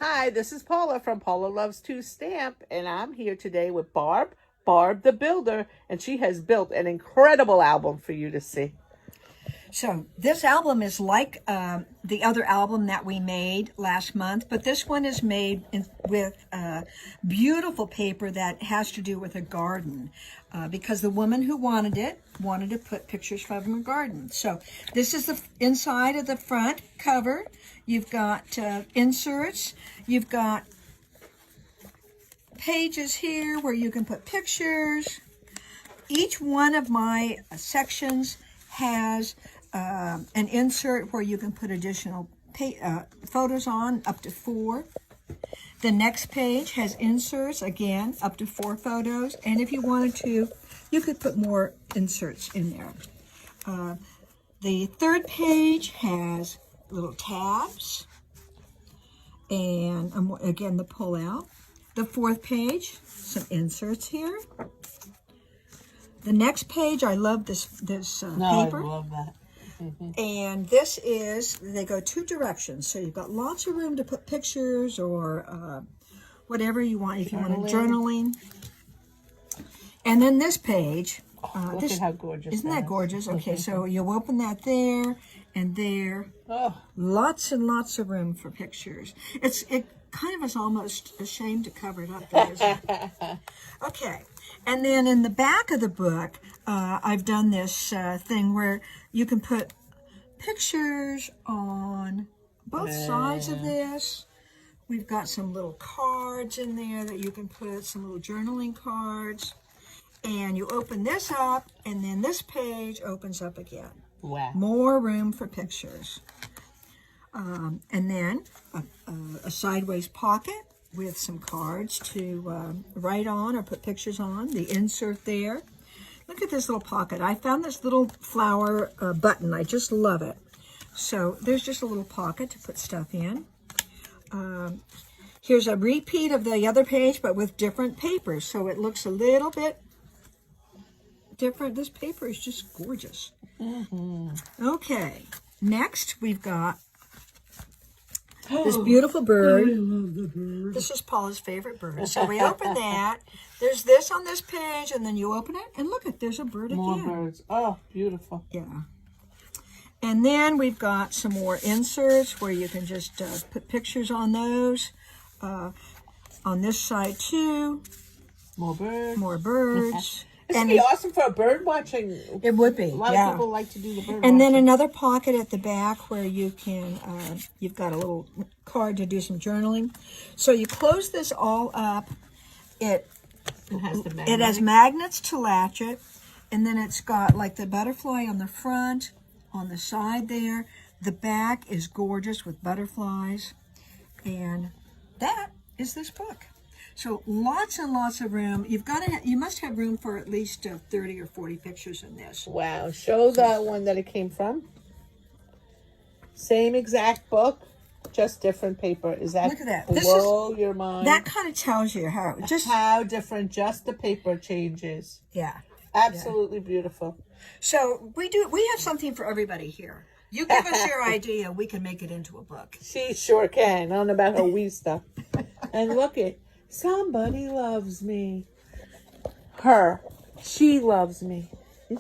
Hi, this is Paula from Paula Loves to Stamp, and I'm here today with Barb the Builder, and she has built an incredible album for you to see. So this album is like the other album that we made last month, but this one is made with beautiful paper that has to do with a garden because the woman who wanted to put pictures from her garden. So this is the inside of the front cover. You've got inserts. You've got pages here where you can put pictures. Each one of my sections has an insert where you can put additional photos on, up to 4. The next page has inserts, again, up to 4 photos. And if you wanted to, you could put more inserts in there. The third page has little tabs. And again, the pull out. The fourth page, some inserts here. The next page, I love this paper. I love that. Mm-hmm. And this is, they go 2 directions. So you've got lots of room to put pictures or whatever you want. If you want journaling. And then this page. Look at how gorgeous isn't that gorgeous? Okay, so you'll open that there and there. Oh. Lots and lots of room for pictures. It kind of is almost a shame to cover it up there, isn't it? Okay. And then in the back of the book, I've done this thing where you can put pictures on both sides of this. We've got some little cards in there that you can put, some little journaling cards. And you open this up, and then this page opens up again. Wow. More room for pictures. And then a sideways pocket with some cards to write on or put pictures on. The insert there. Look at this little pocket. I found this little flower button. I just love it. So there's just a little pocket to put stuff in. Here's a repeat of the other page, but with different papers. So it looks a little bit different. This paper is just gorgeous. Mm-hmm. Okay. Next, we've got this beautiful bird. I love the bird. This is Paula's favorite bird. So we open that. There's this on this page, and then you open it, and look, there's a bird again. More birds. Oh, beautiful. Yeah. And then we've got some more inserts where you can just put pictures on those. On this side, too. More birds. More birds. This would be awesome for a bird watching. It would be. A lot of people like to do the bird And watching. then another pocket at the back where you can, you've got a little card to do some journaling. So you close this all up. It has magnets to latch it. And then it's got like the butterfly on the front, on the side there. The back is gorgeous with butterflies. And that is this book. So lots and lots of room. You must have room for at least 30 or 40 pictures in this. Wow. Show the one that it came from. Same exact book, just different paper. Is that Look at that. blow your mind? That kind of tells you how different just the paper changes. Yeah. Absolutely beautiful. So we have something for everybody here. You give us your idea, we can make it into a book. She sure can. I don't know about her wee stuff. And look it. Somebody loves me. Her. She loves me.